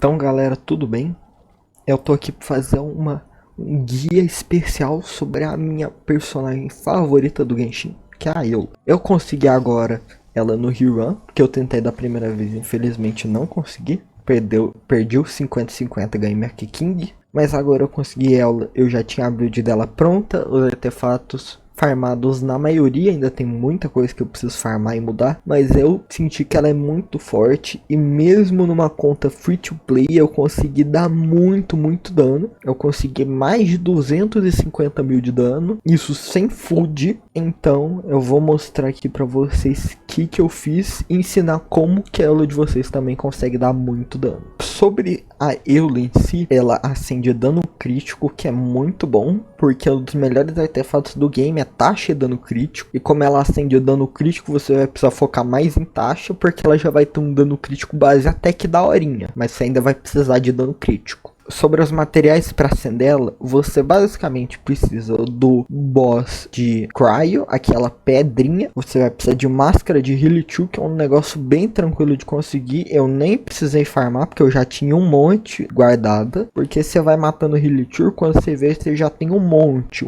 Então galera, tudo bem? Eu tô aqui pra fazer um guia especial sobre a minha personagem favorita do Genshin, que é a Eula. Eu consegui agora ela no Rerun, que eu tentei da primeira vez e infelizmente não consegui. Perdi o 50-50, ganhei minha King, mas agora eu consegui ela. Eu já tinha a build dela pronta, os artefatos farmados na maioria, ainda tem muita coisa que eu preciso farmar e mudar, mas eu senti que ela é muito forte e mesmo numa conta free to play eu consegui dar muito dano. Eu consegui mais de 250 mil de dano, isso sem food. Então eu vou mostrar aqui pra vocês o que eu fiz e ensinar como que a Eula de vocês também consegue dar muito dano. Sobre a Eula em si, ela acende dano crítico, que é muito bom, porque um dos melhores artefatos do game é taxa e dano crítico. E como ela acende dano crítico, você vai precisar focar mais em taxa, porque ela já vai ter um dano crítico base até que daorinha, mas você ainda vai precisar de dano crítico. Sobre os materiais para acender ela, você basicamente precisa do boss de Cryo, aquela pedrinha. Você vai precisar de máscara de Hylichurl, que é um negócio bem tranquilo de conseguir. Eu nem precisei farmar, porque eu já tinha um monte guardada. Porque você vai matando Hylichurl, quando você vê, você já tem um monte.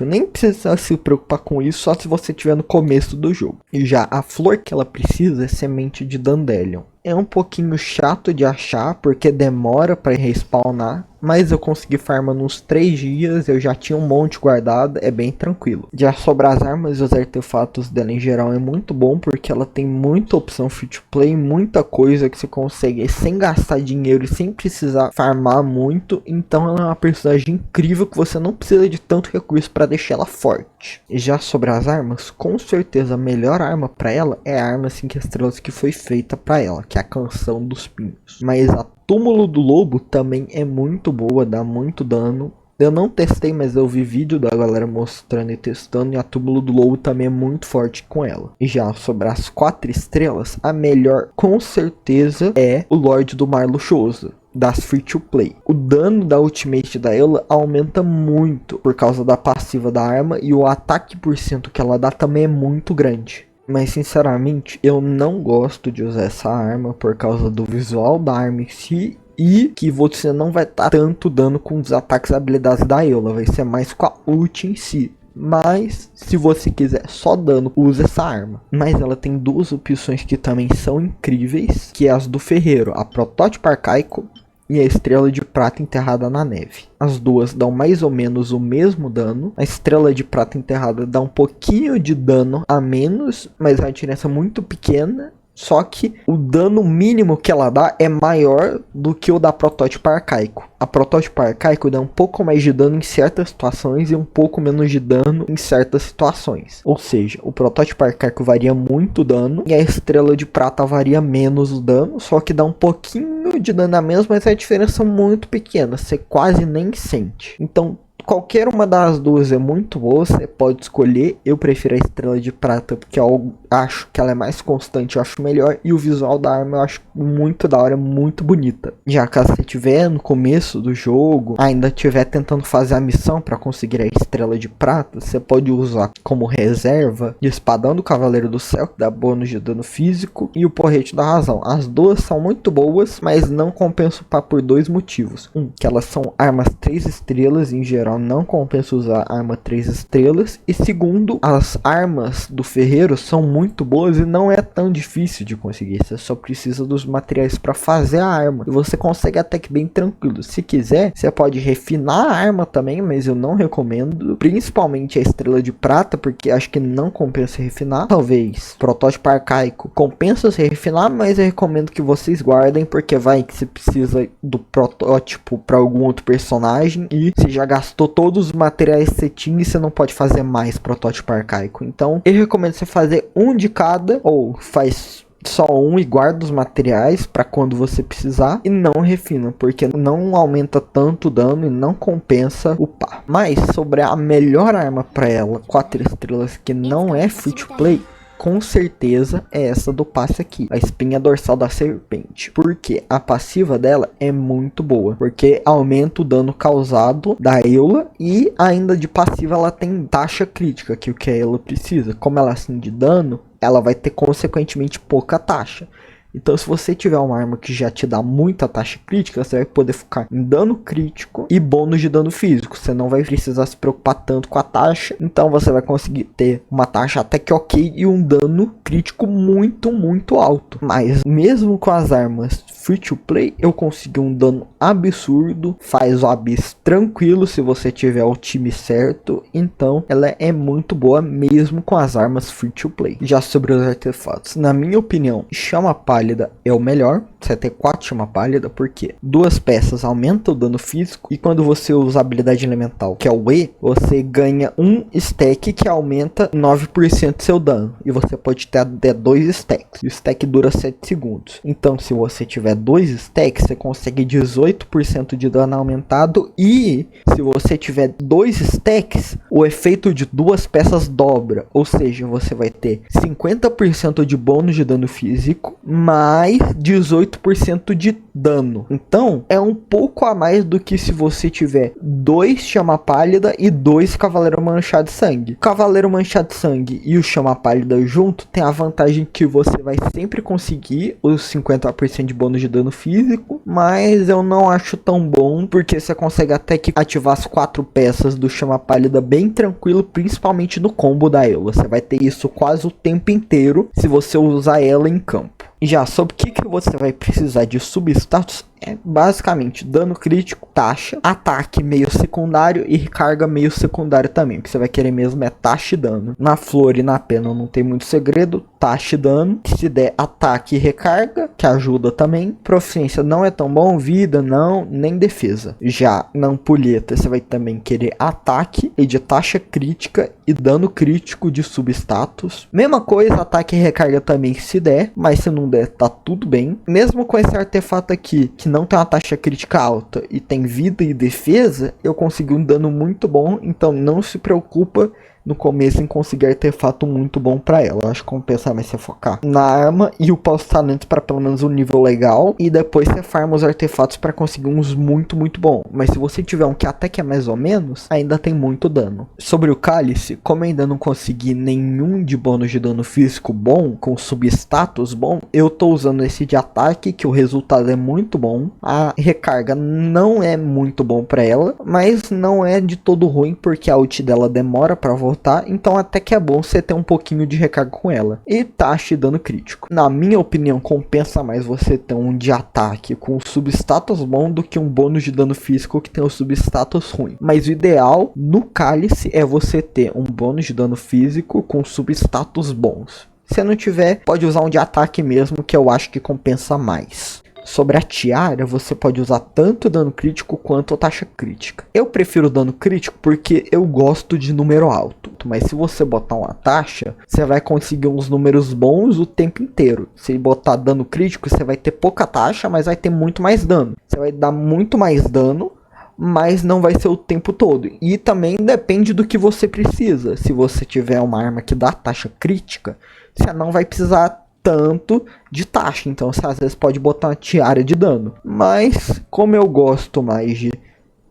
Eu nem precisa se preocupar com isso, só se você estiver no começo do jogo. E já a flor que ela precisa é semente de Dandelion. É um pouquinho chato de achar, porque demora para respawnar, mas eu consegui farmar nos 3 dias, eu já tinha um monte guardado, é bem tranquilo. Já sobre as armas e os artefatos dela em geral é muito bom, porque ela tem muita opção free to play, muita coisa que você consegue sem gastar dinheiro e sem precisar farmar muito, então ela é uma personagem incrível que você não precisa de tanto recurso para deixar ela forte. E já sobre as armas, com certeza a melhor arma para ela é a arma 5 estrelas que foi feita para ela, que é a Canção dos Pinhos. Mas a Túmulo do Lobo também é muito boa, dá muito dano. Eu não testei, mas eu vi vídeo da galera mostrando e testando, e a Túmulo do Lobo também é muito forte com ela. E já sobre as 4 estrelas, a melhor com certeza é o Lorde do Mar Luxuoso, das free to play. O dano da ultimate da Eula aumenta muito por causa da passiva da arma, e o ataque por cento que ela dá também é muito grande. Mas sinceramente eu não gosto de usar essa arma por causa do visual da arma em si, e que você não vai estar tanto dano com os ataques e habilidades da Eula, vai ser mais com a ult em si. Mas se você quiser só dano, use essa arma. Mas ela tem duas opções que também são incríveis, que é as do ferreiro, a Protótipo Arcaico e a Estrela de Prata Enterrada na Neve. As duas dão mais ou menos o mesmo dano. A Estrela de Prata Enterrada dá um pouquinho de dano a menos, mas é uma diferença muito pequena. Só que o dano mínimo que ela dá é maior do que o da Protótipo Arcaico. A Protótipo Arcaico dá um pouco mais de dano em certas situações e um pouco menos de dano em certas situações. Ou seja, o Protótipo Arcaico varia muito o dano e a Estrela de Prata varia menos o dano, só que dá um pouquinho de dano a menos, mas é a diferença muito pequena, você quase nem sente. Então qualquer uma das duas é muito boa, você pode escolher. Eu prefiro a Estrela de Prata porque eu acho que ela é mais constante, eu acho melhor. E o visual da arma eu acho muito da hora, muito bonita. Já caso você estiver no começo do jogo, ainda estiver tentando fazer a missão para conseguir a Estrela de Prata, você pode usar como reserva o Espadão do Cavaleiro do Céu, que dá bônus de dano físico, e o Porrete da Razão. As duas são muito boas, mas não compensa upar por 2 motivos. Que elas são armas 3 estrelas, em geral não compensa usar arma 3 estrelas. E segundo, as armas do ferreiro são muito boas e não é tão difícil de conseguir. Você só precisa dos materiais para fazer a arma, e você consegue até que bem tranquilo. Se quiser, você pode refinar a arma também, mas eu não recomendo, principalmente a Estrela de Prata, porque acho que não compensa refinar. Talvez Protótipo Arcaico compensa se refinar, mas eu recomendo que vocês guardem, porque vai que você precisa do protótipo para algum outro personagem e você já gastou todos os materiais que você tinha e você não pode fazer mais Protótipo Arcaico. Então eu recomendo você fazer um de cada, ou faz só um e guarda os materiais para quando você precisar, e não refina, porque não aumenta tanto dano e não compensa upar. Mas sobre a melhor arma para ela, 4 estrelas, que não é free to play, com certeza é essa do passe aqui, a Espinha Dorsal da Serpente. Porque a passiva dela é muito boa, porque aumenta o dano causado da Eula, e ainda de passiva ela tem taxa crítica, que é o que a Eula precisa. Como ela acende dano, ela vai ter consequentemente pouca taxa. Então se você tiver uma arma que já te dá muita taxa crítica, você vai poder focar em dano crítico e bônus de dano físico. Você não vai precisar se preocupar tanto com a taxa, então você vai conseguir ter uma taxa até que ok e um dano crítico muito alto. Mas mesmo com as armas free to play, eu consegui um dano absurdo, faz o Abyss tranquilo se você tiver o time certo, então ela é muito boa mesmo com as armas free to play. Já sobre os artefatos, na minha opinião, chama pálida é o melhor. Você tem 4 chama pálida, porque 2 peças aumentam o dano físico, e quando você usa a habilidade elemental, que é o E, você ganha um stack que aumenta 9% seu dano, e você pode ter até 2 stacks, e o stack dura 7 segundos. Então se você tiver 2 stacks, você consegue 18% de dano aumentado, e se você tiver 2 stacks, o efeito de 2 peças dobra, ou seja, você vai ter 50% de bônus de dano físico, mais 18% de dano. Então é um pouco a mais do que se você tiver 2 chama pálida e 2 cavaleiro manchado de sangue. O cavaleiro manchado de sangue e o chama pálida junto tem a vantagem que você vai sempre conseguir os 50% de bônus de dano físico, mas eu não acho tão bom, porque você consegue até que ativar as 4 peças do chama pálida bem tranquilo, principalmente no combo da Eula. Você vai ter isso quase o tempo inteiro se você usar ela em campo. Já sobre o que você vai precisar de substatus, é basicamente dano crítico, taxa, ataque meio secundário e recarga meio secundário também. O que você vai querer mesmo é taxa e dano. Na flor e na pena não tem muito segredo, taxa e dano. Se der ataque e recarga, que ajuda também. Proficiência não é tão bom, vida não, nem defesa. Já na ampulheta você vai também querer ataque e de taxa crítica e dano crítico de substatus. Mesma coisa, ataque e recarga também se der, mas se não der tá tudo bem. Mesmo com esse artefato aqui, que não tem uma taxa crítica alta e tem vida e defesa, eu consegui um dano muito bom, então não se preocupa no começo em conseguir artefato muito bom pra ela. Eu acho que compensa mais você focar na arma e upar os talentos pra pelo menos um nível legal, e depois você farma os artefatos pra conseguir uns muito bom. Mas se você tiver um que até que é mais ou menos, ainda tem muito dano. Sobre o cálice, como eu ainda não consegui nenhum de bônus de dano físico bom, com substatus bom, eu tô usando esse de ataque, que o resultado é muito bom. A recarga não é muito bom pra ela, mas não é de todo ruim, porque a ult dela demora pra voltar, então até que é bom você ter um pouquinho de recarga com ela. E taxa e dano crítico, na minha opinião, compensa mais você ter um de ataque com substatus bom do que um bônus de dano físico que tem o substatus ruim. Mas o ideal no cálice é você ter um bônus de dano físico com substatus bons. Se não tiver, pode usar um de ataque mesmo, que eu acho que compensa mais. Sobre a tiara, você pode usar tanto dano crítico quanto taxa crítica. Eu prefiro dano crítico porque eu gosto de número alto, mas se você botar uma taxa, você vai conseguir uns números bons o tempo inteiro. Se botar dano crítico, você vai ter pouca taxa, mas vai ter muito mais dano. Você vai dar muito mais dano, mas não vai ser o tempo todo. E também depende do que você precisa. Se você tiver uma arma que dá taxa crítica, você não vai precisar tanto de taxa, então você às vezes pode botar uma tiara de dano. Mas como eu gosto mais de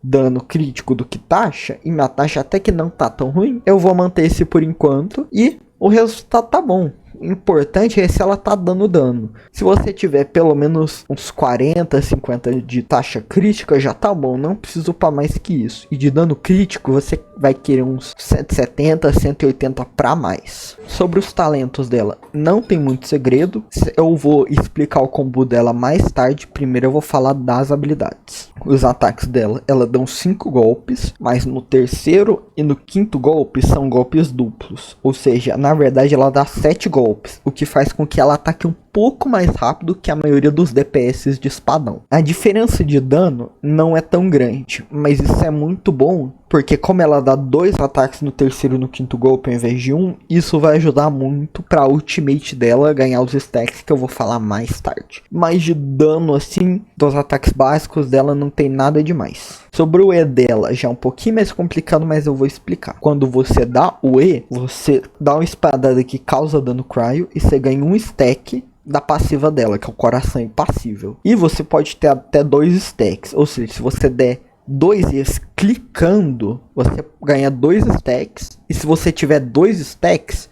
dano crítico do que taxa, e minha taxa até que não tá tão ruim, eu vou manter esse por enquanto, e o resultado tá bom. O importante é se ela tá dando dano. Se você tiver pelo menos uns 40, 50 de taxa crítica, já tá bom, não precisa upar mais que isso. E de dano crítico, você vai querer uns 170, 180 pra mais. Sobre os talentos dela, não tem muito segredo. Eu vou explicar o combo dela mais tarde. Primeiro eu vou falar das habilidades. Os ataques dela, ela dão 5 golpes, mas no terceiro e no quinto golpe são golpes duplos. Ou seja, na verdade ela dá 7 golpes. O que faz com que ela ataque um pouco mais rápido que a maioria dos DPS de espadão. A diferença de dano não é tão grande, mas isso é muito bom, porque como ela dá 2 ataques no terceiro e no quinto golpe ao invés de 1, isso vai ajudar muito pra ultimate dela ganhar os stacks que eu vou falar mais tarde. Mas de dano assim, dos ataques básicos dela não tem nada demais. Sobre o E dela, já é um pouquinho mais complicado, mas eu vou explicar. Quando você dá o E, você dá uma espadada que causa dano cryo e você ganha um stack da passiva dela, que é o coração impassível. E você pode ter até 2 stacks, ou seja, se você der 2 E's clicando, você ganha 2 stacks. E se você tiver 2 stacks,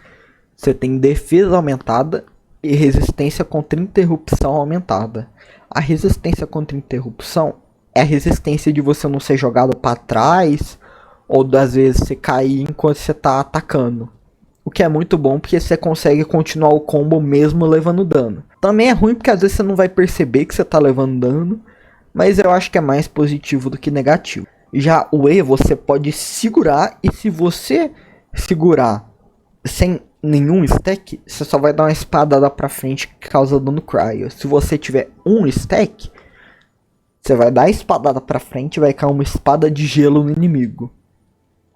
você tem defesa aumentada e resistência contra interrupção aumentada. A resistência contra interrupção é a resistência de você não ser jogado para trás ou das vezes você cair enquanto você tá atacando. O que é muito bom porque você consegue continuar o combo mesmo levando dano. Também é ruim porque às vezes você não vai perceber que você tá levando dano, mas eu acho que é mais positivo do que negativo. Já o E você pode segurar, e se você segurar sem nenhum stack, você só vai dar uma espadada pra frente que causa dano cryo. Se você tiver um stack, você vai dar a espadada pra frente e vai cair uma espada de gelo no inimigo.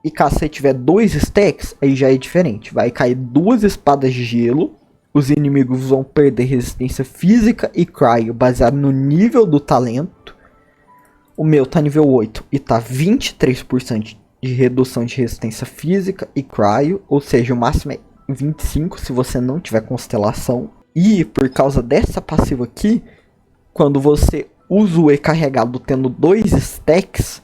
E caso você tiver 2 stacks, aí já é diferente. Vai cair 2 espadas de gelo. Os inimigos vão perder resistência física e cryo baseado no nível do talento. O meu tá nível 8 e tá 23% de redução de resistência física e cryo. Ou seja, o máximo é 25 se você não tiver constelação. E por causa dessa passiva aqui, quando você usa o E carregado tendo 2 stacks,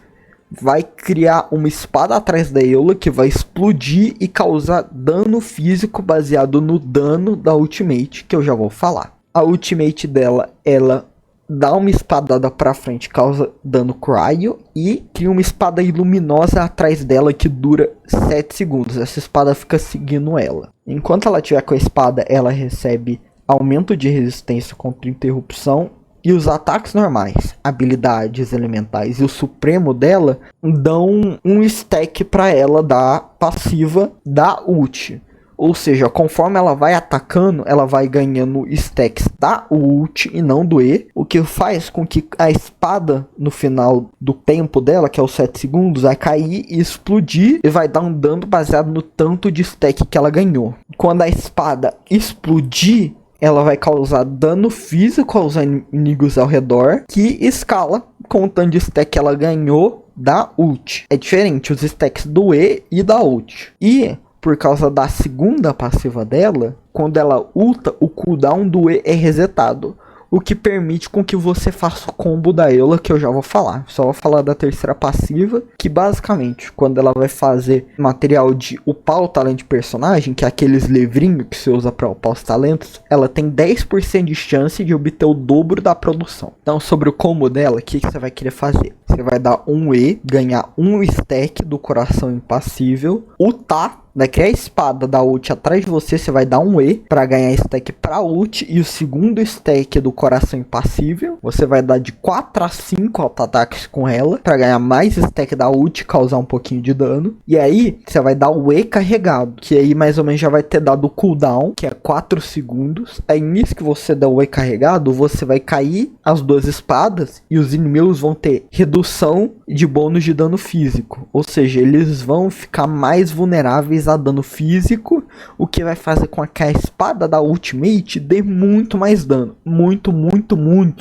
vai criar uma espada atrás da Eula que vai explodir e causar dano físico baseado no dano da ultimate, que eu já vou falar. A ultimate dela, ela dá uma espadada pra frente, causa dano cryo, e cria uma espada luminosa atrás dela que dura 7 segundos. Essa espada fica seguindo ela. Enquanto ela tiver com a espada, ela recebe aumento de resistência contra interrupção. E os ataques normais, habilidades elementais e o supremo dela dão um stack para ela da passiva da ult. Ou seja, conforme ela vai atacando, ela vai ganhando stacks da ult e não do E. O que faz com que a espada no final do tempo dela, que é os 7 segundos, vai cair e explodir. E vai dar um dano baseado no tanto de stack que ela ganhou. Quando a espada explodir, ela vai causar dano físico aos inimigos ao redor, que escala com o tanto de stack que ela ganhou da ult. É diferente os stacks do E e da ult. E por causa da segunda passiva dela, quando ela ulta, o cooldown do E é resetado. O que permite com que você faça o combo da Eula, que eu já vou falar. Só vou falar da terceira passiva, que basicamente, quando ela vai fazer material de upar o talento de personagem, que é aqueles livrinhos que você usa para upar os talentos, ela tem 10% de chance de obter o dobro da produção. Então, sobre o combo dela, o que você vai querer fazer? Você vai dar um E, ganhar um stack do coração impassível, ultar. Vai criar a espada da ult atrás de você, você vai dar um E para ganhar stack pra ult e o segundo stack do coração impassível. Você vai dar de 4 a 5 auto-ataques com ela para ganhar mais stack da ult e causar um pouquinho de dano. E aí você vai dar o E carregado, que aí mais ou menos já vai ter dado o cooldown, que é 4 segundos. Aí nisso que você dá o E carregado, você vai cair as 2 espadas e os inimigos vão ter redução de bônus de dano físico. Ou seja, eles vão ficar mais vulneráveis a dano físico, o que vai fazer com que a espada da ultimate dê muito mais dano, muito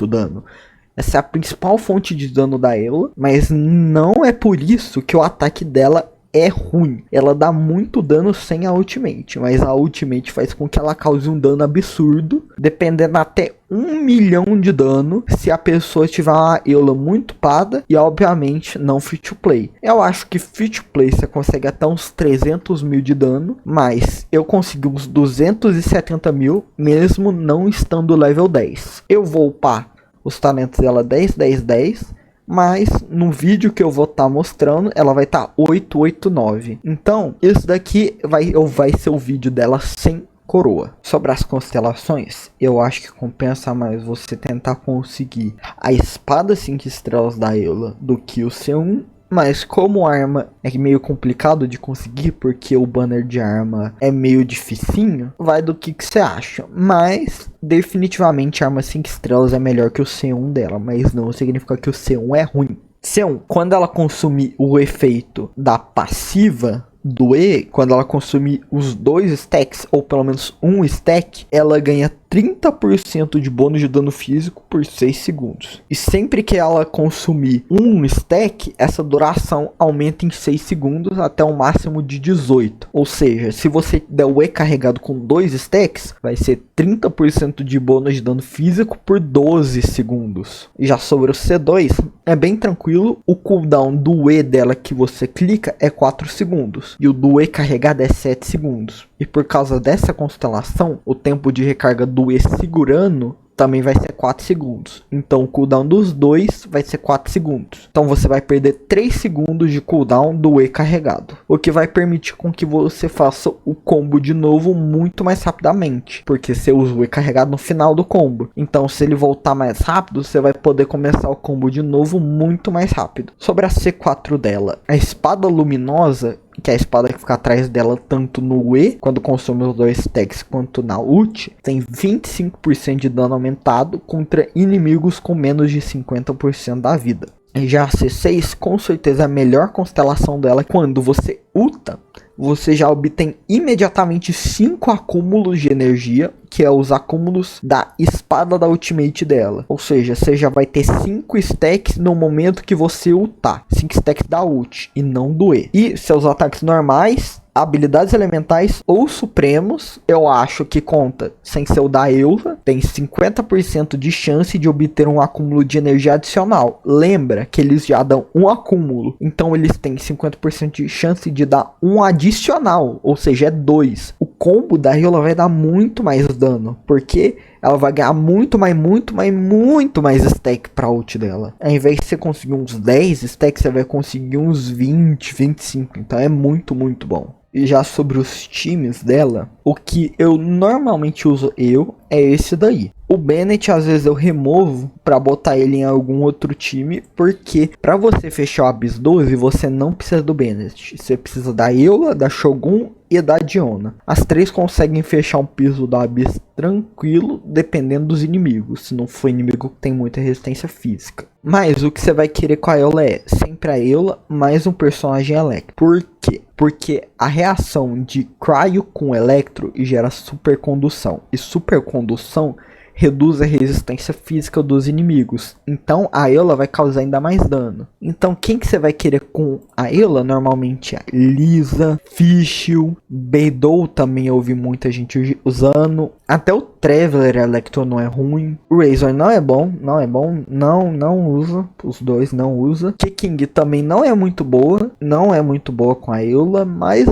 dano. Essa é a principal fonte de dano da Eula, mas não é por isso que o ataque dela é ruim. Ela dá muito dano sem a ultimate, mas a ultimate faz com que ela cause um dano absurdo, dependendo até 1 milhão de dano se a pessoa tiver uma Eula muito pada e obviamente não free to play. Eu acho que free to play você consegue até uns 300 mil de dano, mas eu consegui uns 270 mil mesmo não estando level 10. Eu vou upar os talentos dela 10, 10, 10. Mas no vídeo que eu vou estar mostrando, ela vai estar 889. Então, esse daqui vai ser o vídeo dela sem coroa. Sobre as constelações, eu acho que compensa mais você tentar conseguir a espada 5 estrelas da Eula do que o C1. Mas como arma é meio complicado de conseguir, porque o banner de arma é meio dificinho, vai do que você acha. Mas definitivamente a arma 5 estrelas é melhor que o C1 dela, mas não significa que o C1 é ruim. C1, quando ela consumir o efeito da passiva do E, quando ela consumir os 2 stacks, ou pelo menos um stack, ela ganha 30% de bônus de dano físico por 6 segundos. E sempre que ela consumir um stack, essa duração aumenta em 6 segundos até um máximo de 18. Ou seja, se você der o E carregado com 2 stacks, vai ser 30% de bônus de dano físico por 12 segundos. E já sobre o C2, é bem tranquilo. O cooldown do E dela que você clica é 4 segundos. E o do E carregado é 7 segundos. E por causa dessa constelação, o tempo de recarga do E segurando também vai ser 4 segundos. Então o cooldown dos dois vai ser 4 segundos. Então você vai perder 3 segundos de cooldown do E carregado. O que vai permitir com que você faça o combo de novo muito mais rapidamente. Porque você usa o E carregado no final do combo. Então se ele voltar mais rápido, você vai poder começar o combo de novo muito mais rápido. Sobre a C4 dela, a espada luminosa, que é a espada que fica atrás dela tanto no E, quando consome os 2 stacks, quanto na ult, tem 25% de dano aumentado contra inimigos com menos de 50% da vida. E já a C6, com certeza a melhor constelação dela, quando você ulta, você já obtém imediatamente 5 acúmulos de energia, que é os acúmulos da espada da ultimate dela. Ou seja, você já vai ter 5 stacks no momento que você ultar. 5 stacks da ult e não do E. E seus ataques normais, habilidades elementais ou supremos, eu acho que conta sem ser o da Eula, tem 50% de chance de obter um acúmulo de energia adicional. Lembra que eles já dão um acúmulo, então eles têm 50% de chance de dar um adicional, ou seja, é 2. O combo da Eula vai dar muito mais dano, porque ela vai ganhar muito mais stack pra ult dela. Ao invés de você conseguir uns 10 stacks, você vai conseguir uns 20, 25. Então é muito bom. E já sobre os times dela, o que eu normalmente uso é esse daí. O Bennett às vezes eu removo para botar ele em algum outro time, porque para você fechar o Abyss 12 você não precisa do Bennett. Você precisa da Eula, da Shogun e da Diona. As três conseguem fechar um piso do Abyss tranquilo, dependendo dos inimigos. Se não for inimigo que tem muita resistência física. Mas o que você vai querer com a Eula é sempre a Eula mais um personagem Electro. Por quê? Porque a reação de Cryo com Electro gera supercondução. E supercondução reduz a resistência física dos inimigos. Então a Eula vai causar ainda mais dano. Então quem que você vai querer com a Eula? Normalmente é Lisa, Fischl, Beidou também eu ouvi muita gente usando. Até o Traveler Electro não é ruim. O Razor não é bom, não usa. Os dois não usa. Keqing também não é muito boa com a Eula, mas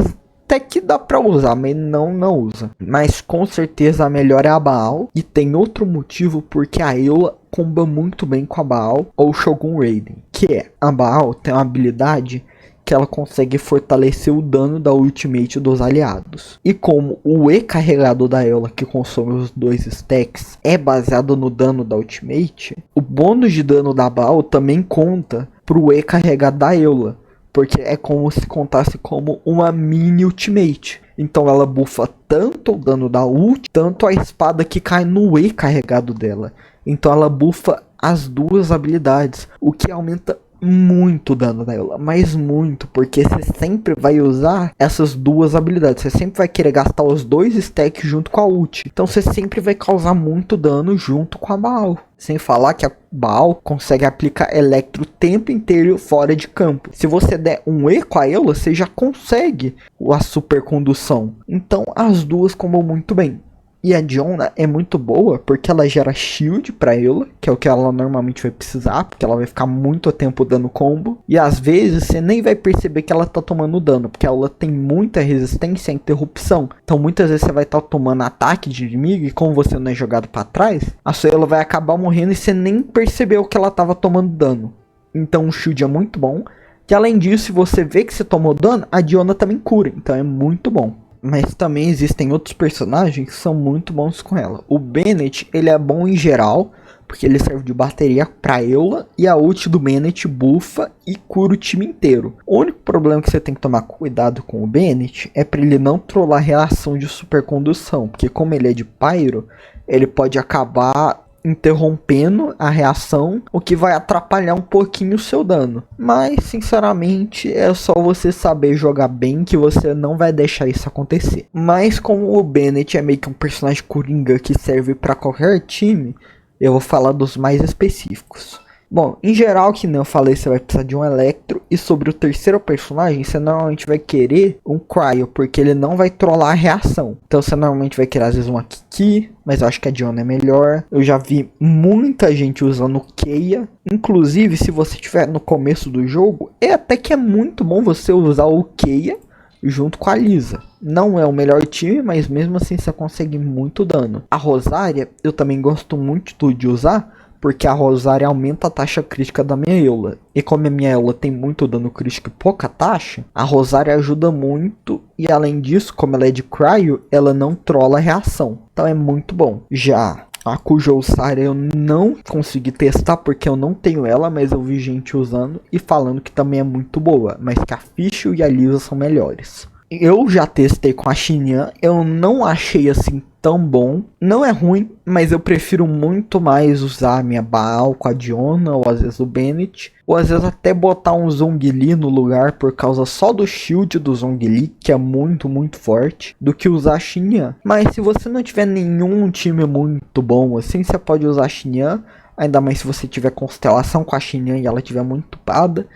até que dá pra usar, mas não usa. Mas com certeza a melhor é a Baal. E tem outro motivo porque a Eula comba muito bem com a Baal ou Shogun Raiden. Que é, a Baal tem uma habilidade que ela consegue fortalecer o dano da ultimate dos aliados. E como o E carregado da Eula, que consome os 2 stacks, é baseado no dano da ultimate, o bônus de dano da Baal também conta pro E carregado da Eula. Porque é como se contasse como uma mini ultimate. Então ela bufa tanto o dano da ult, tanto a espada que cai no E carregado dela. Então ela bufa as duas habilidades, o que aumenta muito o dano dela, mas muito, porque você sempre vai usar essas duas habilidades, você sempre vai querer gastar os 2 stacks junto com a ult, então você sempre vai causar muito dano junto com a Baal. Sem falar que a Baal consegue aplicar Electro o tempo inteiro fora de campo. Se você der um E com a Eula, você já consegue a supercondução. Então as duas combam muito bem. E a Diona é muito boa porque ela gera shield pra Eula, que é o que ela normalmente vai precisar, porque ela vai ficar muito tempo dando combo. E às vezes você nem vai perceber que ela tá tomando dano, porque ela tem muita resistência à interrupção. Então muitas vezes você vai estar tomando ataque de inimigo e como você não é jogado pra trás, a sua Eula vai acabar morrendo e você nem percebeu que ela tava tomando dano. Então o shield é muito bom. E além disso, se você vê que você tomou dano, a Diona também cura, então é muito bom. Mas também existem outros personagens que são muito bons com ela. O Bennett, ele é bom em geral, porque ele serve de bateria pra Eula, e a ult do Bennett bufa e cura o time inteiro. O único problema que você tem que tomar cuidado com o Bennett é para ele não trollar a reação de supercondução, porque como ele é de Pyro, ele pode acabar interrompendo a reação, o que vai atrapalhar um pouquinho o seu dano. Mas sinceramente é só você saber jogar bem que você não vai deixar isso acontecer. Mas como o Bennett é meio que um personagem coringa que serve para qualquer time, eu vou falar dos mais específicos. Bom, em geral, que nem eu falei, você vai precisar de um Electro. E sobre o terceiro personagem, você normalmente vai querer um Cryo, porque ele não vai trollar a reação. Então você normalmente vai querer às vezes uma Kiki, mas eu acho que a Diona é melhor. Eu já vi muita gente usando Keia. Inclusive, se você estiver no começo do jogo, é até que é muito bom você usar o Keia, junto com a Lisa. Não é o melhor time, mas mesmo assim você consegue muito dano. A Rosária eu também gosto muito de usar, porque a Rosária aumenta a taxa crítica da minha Eula. E como a minha Eula tem muito dano crítico e pouca taxa, a Rosária ajuda muito. E além disso, como ela é de Cryo, ela não trola a reação. Então é muito bom. Já a Kujou-Sara eu não consegui testar porque eu não tenho ela, mas eu vi gente usando e falando que também é muito boa. Mas que a Fischl e a Lisa são melhores. Eu já testei com a Xinyan, eu não achei assim tão bom. Não é ruim, mas eu prefiro muito mais usar a minha Baal com a Diona, ou às vezes o Bennett, ou às vezes até botar um Zhongli no lugar por causa só do shield do Zhongli, que é muito forte, do que usar a Xinyan. Mas se você não tiver nenhum time muito bom assim, você pode usar a Xinyan, ainda mais se você tiver constelação com a Xinyan e ela tiver muito upada.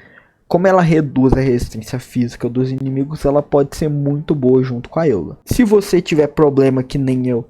Como ela reduz a resistência física dos inimigos, ela pode ser muito boa junto com a Eula. Se você tiver problema que nem eu,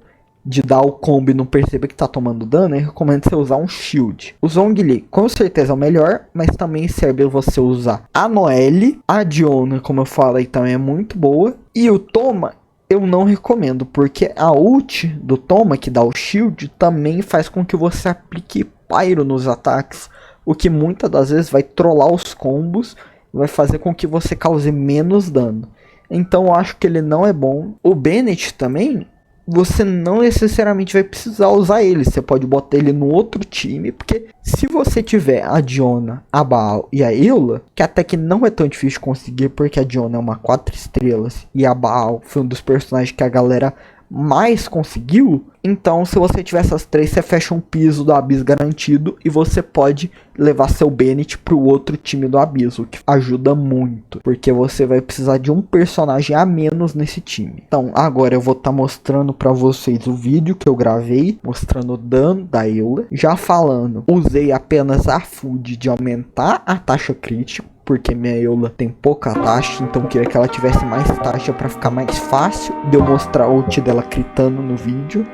de dar o combo e não perceber que tá tomando dano, eu recomendo você usar um shield. O Zhongli com certeza é o melhor, mas também serve você usar a Noelle. A Diona, como eu falei, também é muito boa. E o Thoma eu não recomendo, porque a ult do Thoma, que dá o shield, também faz com que você aplique Pyro nos ataques, o que muitas das vezes vai trollar os combos, vai fazer com que você cause menos dano. Então eu acho que ele não é bom. O Bennett também, você não necessariamente vai precisar usar ele. Você pode botar ele no outro time, porque se você tiver a Diona, a Baal e a Eula, que até que não é tão difícil de conseguir, porque a Diona é uma 4 estrelas e a Baal foi um dos personagens que a galera mais conseguiu. Então se você tiver essas três, você fecha um piso do Abyss garantido e você pode levar seu Bennett pro outro time do Abyss, o que ajuda muito, porque você vai precisar de um personagem a menos nesse time. Então agora eu vou estar mostrando para vocês o vídeo que eu gravei, mostrando o dano da Eula. Já falando, usei apenas a Food de aumentar a taxa crítica, porque minha Eula tem pouca taxa, então eu queria que ela tivesse mais taxa para ficar mais fácil de eu mostrar o ult dela critando no vídeo.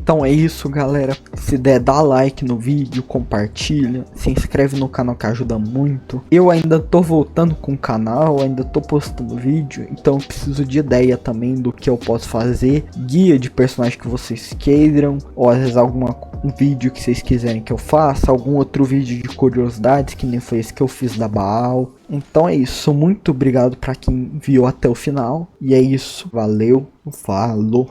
Então é isso, galera. Se der, dá like no vídeo, compartilha, se inscreve no canal que ajuda muito. Eu ainda tô voltando com o canal, ainda tô postando vídeo, então eu preciso de ideia também do que eu posso fazer, guia de personagem que vocês queiram, ou às vezes um vídeo que vocês quiserem que eu faça, algum outro vídeo de curiosidades que nem foi esse que eu fiz da Baal. Então é isso, muito obrigado para quem viu até o final, e é isso, valeu, falou!